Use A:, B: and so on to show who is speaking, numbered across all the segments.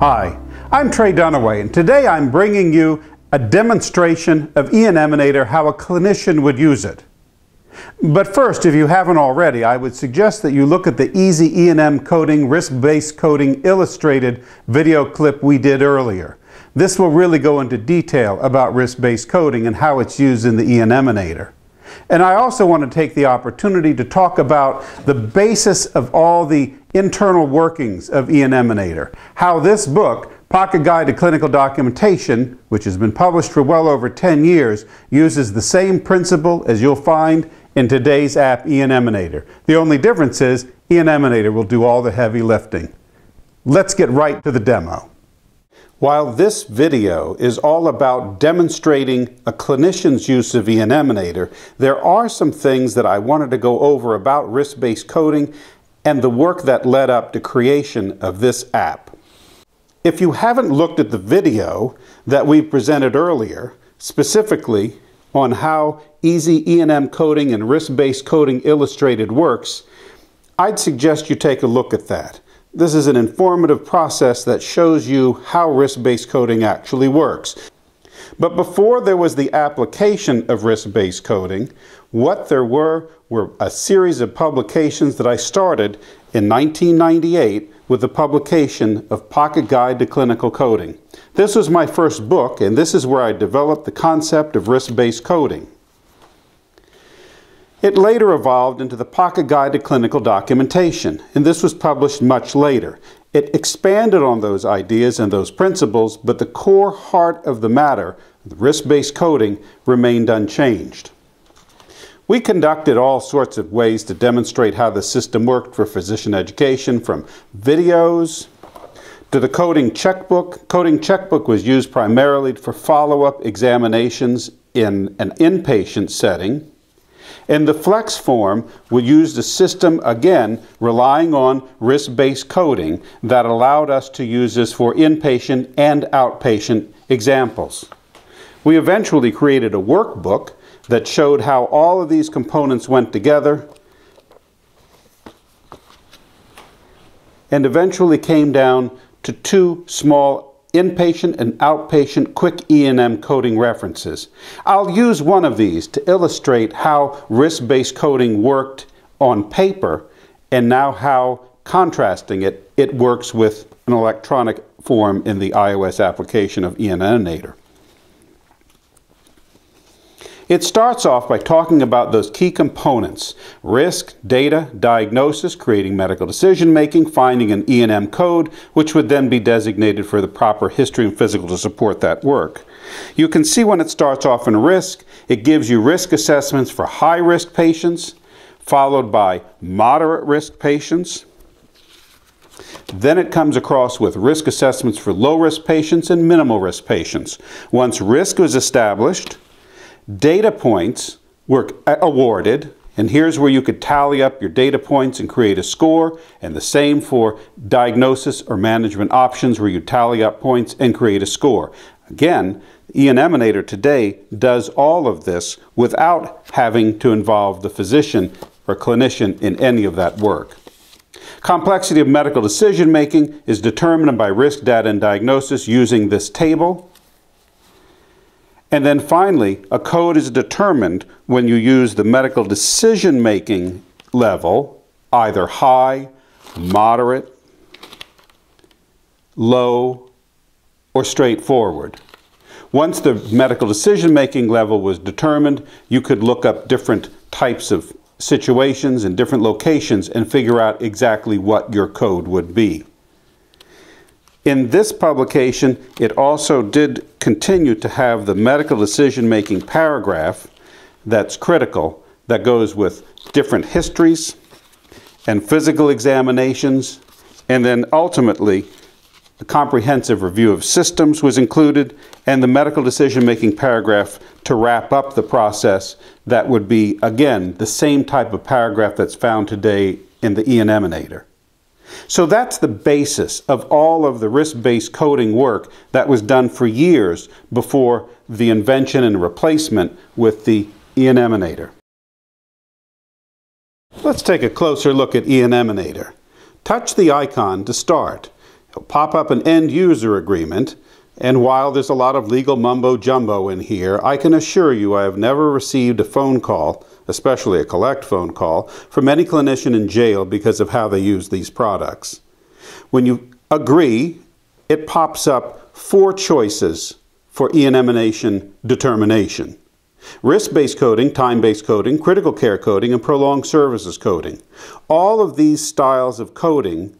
A: Hi, I'm Dunaway, and today I'm bringing you a demonstration of E&Minator, how a clinician would use it. But first, if you haven't already, I would suggest that you look at the easy E&M coding, risk-based coding illustrated video clip we did earlier. This will really go into detail about risk-based coding and how it's used in the E&Minator. And I also want to take the opportunity to talk about the basis of all the internal workings of E&Minator. How this book, Pocket Guide to Clinical Documentation, which has been published for well over 10 years, uses the same principle as you'll find in today's app, E&Minator. The only difference is E&Minator will do all the heavy lifting. Let's get right to the demo. While this video is all about demonstrating a clinician's use of E&Minator, there are some things that I wanted to go over about risk-based coding and the work that led up to creation of this app. If you haven't looked at the video that we presented earlier, specifically on how easy E&M coding and risk-based coding illustrated works, I'd suggest you take a look at that. This is an informative process that shows you how risk-based coding actually works. But before there was the application of risk-based coding, what there were a series of publications that I started in 1998 with the publication of Pocket Guide to Clinical Coding. This was my first book, and this is where I developed the concept of risk-based coding. It later evolved into the Pocket Guide to Clinical Documentation, and this was published much later. It expanded on those ideas and those principles, but the core heart of the matter, the risk-based coding, remained unchanged. We conducted all sorts of ways to demonstrate how the system worked for physician education, from videos to the coding checkbook. Coding checkbook was used primarily for follow-up examinations in an inpatient setting. In the flex form, we used a system, again, relying on risk-based coding that allowed us to use this for inpatient and outpatient examples. We eventually created a workbook that showed how all of these components went together and eventually came down to two small inpatient and outpatient quick E&M coding references. I'll use one of these to illustrate how risk-based coding worked on paper and now how, contrasting it, it works with an electronic form in the iOS application of E&Minator. It starts off by talking about those key components: risk, data, diagnosis, creating medical decision-making, finding an E&M code, which would then be designated for the proper history and physical to support that work. You can see when it starts off in risk, it gives you risk assessments for high-risk patients, followed by moderate-risk patients. Then it comes across with risk assessments for low-risk patients and minimal-risk patients. Once risk was established, data points were awarded, and here's where you could tally up your data points and create a score, and the same for diagnosis or management options, where you tally up points and create a score. Again, E&Minator today does all of this without having to involve the physician or clinician in any of that work. Complexity of medical decision making is determined by risk data and diagnosis using this table. And then finally, a code is determined when you use the medical decision-making level, either high, moderate, low, or straightforward. Once the medical decision-making level was determined, you could look up different types of situations in different locations and figure out exactly what your code would be. In this publication, it also did continue to have the medical decision-making paragraph that's critical, that goes with different histories and physical examinations, and then ultimately a comprehensive review of systems was included, and the medical decision-making paragraph to wrap up the process that would be, again, the same type of paragraph that's found today in the E&Minator. So that's the basis of all of the risk-based coding work that was done for years before the invention and replacement with the E&Minator. Let's take a closer look at E&Minator. Touch the icon to start. It'll pop up an end user agreement, and while there's a lot of legal mumbo jumbo in here, I can assure you I have never received a phone call, especially a collect phone call, from any clinician in jail because of how they use these products. When you agree, it pops up 4 choices for E&Mination determination: risk-based coding, time-based coding, critical care coding, and prolonged services coding. All of these styles of coding,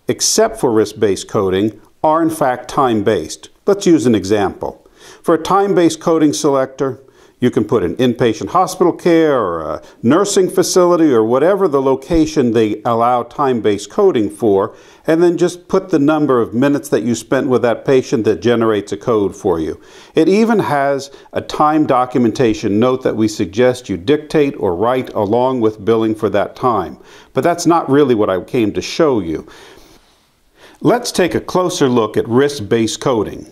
A: except for risk-based coding, are in fact time-based. Let's use an example. For a time-based coding selector, you can put an inpatient hospital care or a nursing facility or whatever the location they allow time-based coding for, and then just put the number of minutes that you spent with that patient that generates a code for you. It even has a time documentation note that we suggest you dictate or write along with billing for that time. But that's not really what I came to show you. Let's take a closer look at risk-based coding.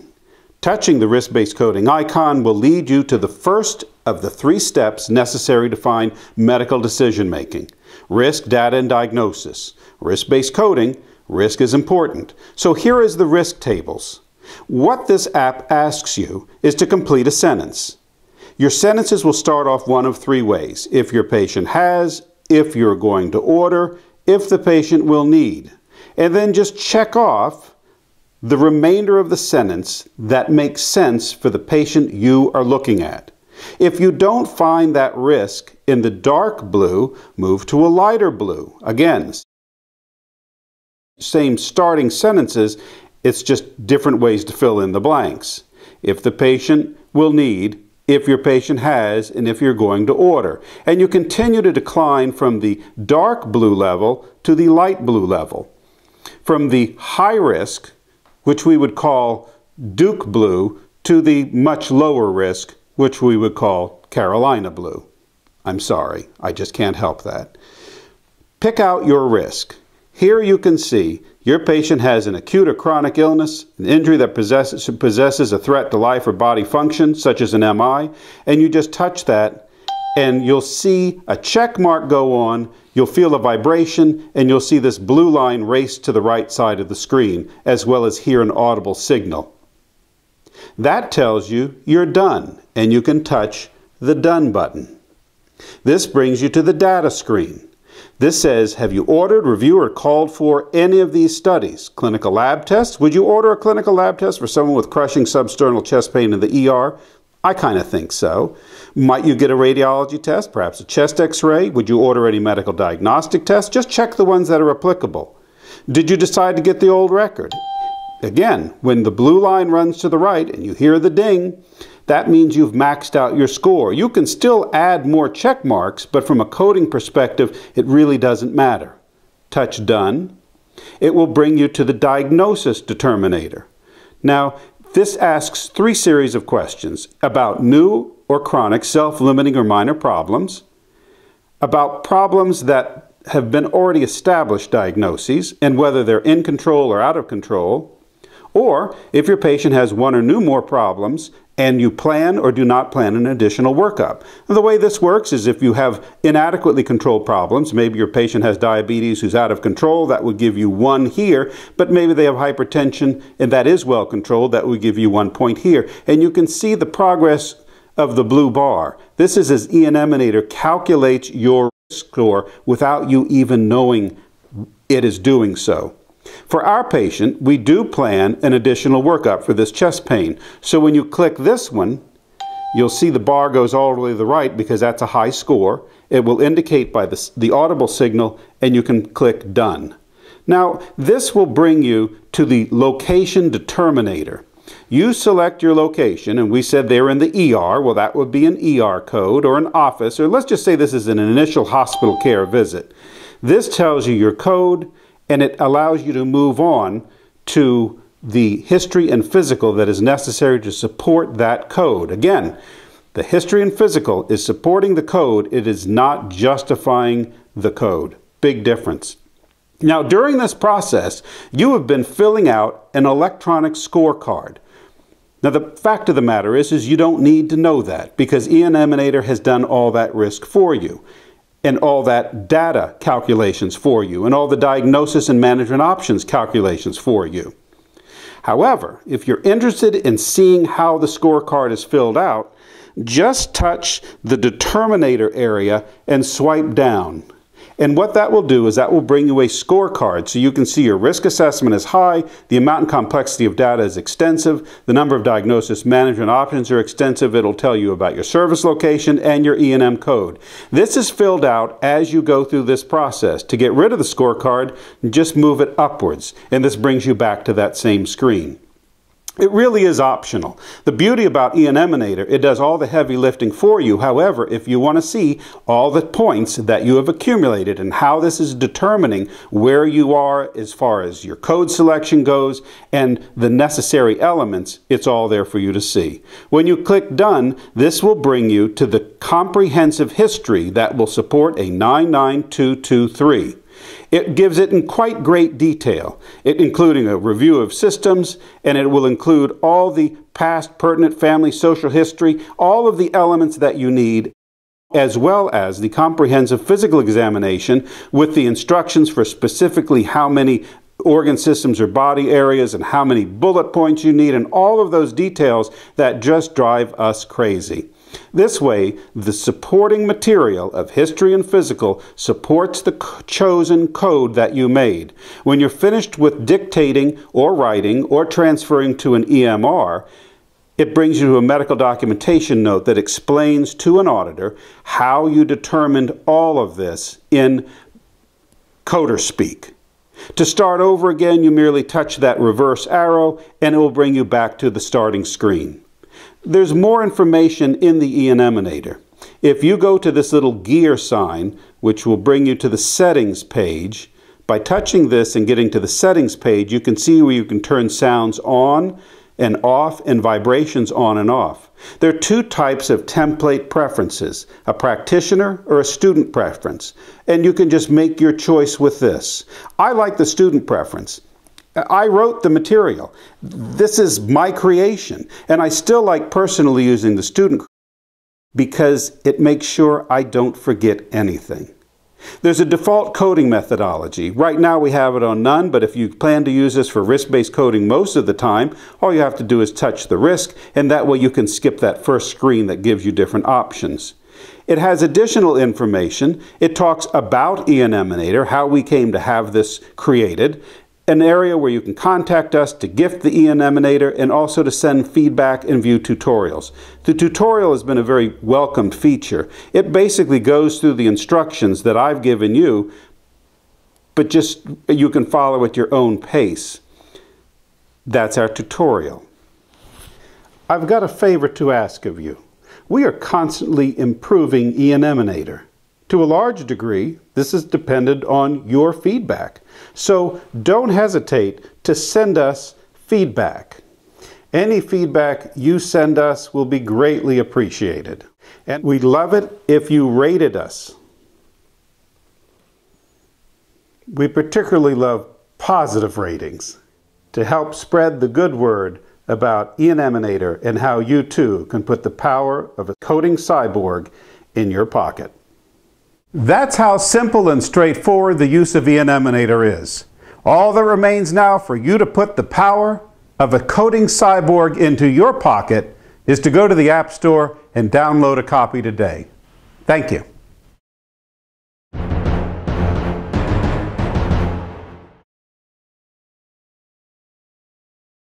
A: Touching the risk-based coding icon will lead you to the first of the 3 steps necessary to find medical decision-making: risk, data, and diagnosis. Risk-based coding, risk is important. So here is the risk tables. What this app asks you is to complete a sentence. Your sentences will start off one of 3 ways: if your patient has, if you're going to order, if the patient will need. And then just check off the remainder of the sentence that makes sense for the patient you are looking at. If you don't find that risk in the dark blue, move to a lighter blue. Again, same starting sentences, it's just different ways to fill in the blanks. If the patient will need, if your patient has, and if you're going to order. And you continue to decline from the dark blue level to the light blue level. From the high risk, which we would call Duke blue, to the much lower risk, which we would call Carolina blue. I'm sorry, I just can't help that. Pick out your risk. Here you can see your patient has an acute or chronic illness, an injury that possesses a threat to life or body function, such as an MI, and you just touch that and you'll see a check mark go on, you'll feel a vibration, and you'll see this blue line race to the right side of the screen, as well as hear an audible signal. That tells you you're done, and you can touch the Done button. This brings you to the data screen. This says, have you ordered, reviewed, or called for any of these studies? Clinical lab tests? Would you order a clinical lab test for someone with crushing substernal chest pain in the ER? I kind of think so. Might you get a radiology test, perhaps a chest x-ray? Would you order any medical diagnostic tests? Just check the ones that are applicable. Did you decide to get the old record? Again, when the blue line runs to the right and you hear the ding, that means you've maxed out your score. You can still add more check marks, but from a coding perspective, it really doesn't matter. Touch Done. It will bring you to the diagnosis determinator. Now, this asks 3 series of questions about new or chronic self-limiting or minor problems, about problems that have been already established diagnoses and whether they're in control or out of control, or if your patient has 1 or more problems and you plan or do not plan an additional workup. And the way this works is if you have inadequately controlled problems, maybe your patient has diabetes who's out of control, that would give you 1 here, but maybe they have hypertension and that is well controlled, that would give you 1 point here. And you can see the progress of the blue bar. This is as E&Minator calculates your risk score without you even knowing it is doing so. For our patient, we do plan an additional workup for this chest pain. So when you click this one, you'll see the bar goes all the way to the right because that's a high score. It will indicate by the audible signal, and you can click Done. Now, this will bring you to the location determinator. You select your location, and we said they're in the ER. Well, that would be an ER code or an office, or let's just say this is an initial hospital care visit. This tells you your code, and it allows you to move on to the history and physical that is necessary to support that code. Again, the history and physical is supporting the code. It is not justifying the code. Big difference. Now, during this process, you have been filling out an electronic scorecard. Now, the fact of the matter is you don't need to know that because E&Minator has done all that risk for you. and all that data calculations for you, and all the diagnosis and management options calculations for you. However, if you're interested in seeing how the scorecard is filled out, just touch the determinator area and swipe down. And what that will do is that will bring you a scorecard so you can see your risk assessment is high, the amount and complexity of data is extensive, the number of diagnosis management options are extensive. It'll tell you about your service location and your E&M code. This is filled out as you go through this process. To get rid of the scorecard, just move it upwards, and this brings you back to that same screen. It really is optional. The beauty about E&Minator, it does all the heavy lifting for you. However, if you want to see all the points that you have accumulated and how this is determining where you are as far as your code selection goes and the necessary elements, it's all there for you to see. When you click Done, this will bring you to the comprehensive history that will support a 99223. It gives it in quite great detail, including a review of systems, and it will include all the past pertinent family social history, all of the elements that you need, as well as the comprehensive physical examination with the instructions for specifically how many organ systems or body areas and how many bullet points you need, and all of those details that just drive us crazy. This way, the supporting material of history and physical supports the chosen code that you made. When you're finished with dictating or writing or transferring to an EMR, it brings you to a medical documentation note that explains to an auditor how you determined all of this in coder speak. To start over again, you merely touch that reverse arrow and it will bring you back to the starting screen. There's more information in the E&Minator. If you go to this little gear sign, which will bring you to the settings page, by touching this and getting to the settings page, you can see where you can turn sounds on and off and vibrations on and off. There are two types of template preferences, a practitioner or a student preference, and you can just make your choice with this. I like the student preference. I wrote the material. This is my creation, and I still like personally using the student because it makes sure I don't forget anything. There's a default coding methodology. Right now we have it on none, but if you plan to use this for risk-based coding most of the time, all you have to do is touch the risk, and that way you can skip that first screen that gives you different options. It has additional information. It talks about E&Minator, how we came to have this created, an area where you can contact us to gift the E&Minator and also to send feedback and view tutorials. The tutorial has been a very welcomed feature. It basically goes through the instructions that I've given you, but just you can follow at your own pace. That's our tutorial. I've got a favor to ask of you. We are constantly improving E&Minator. To a large degree, this is dependent on your feedback. So don't hesitate to send us feedback. Any feedback you send us will be greatly appreciated. And we'd love it if you rated us. We particularly love positive ratings to help spread the good word about E&Minator and how you too can put the power of a coding cyborg in your pocket. That's how simple and straightforward the use of E&Minator is. All that remains now for you to put the power of a coding cyborg into your pocket is to go to the App Store and download a copy today. Thank you.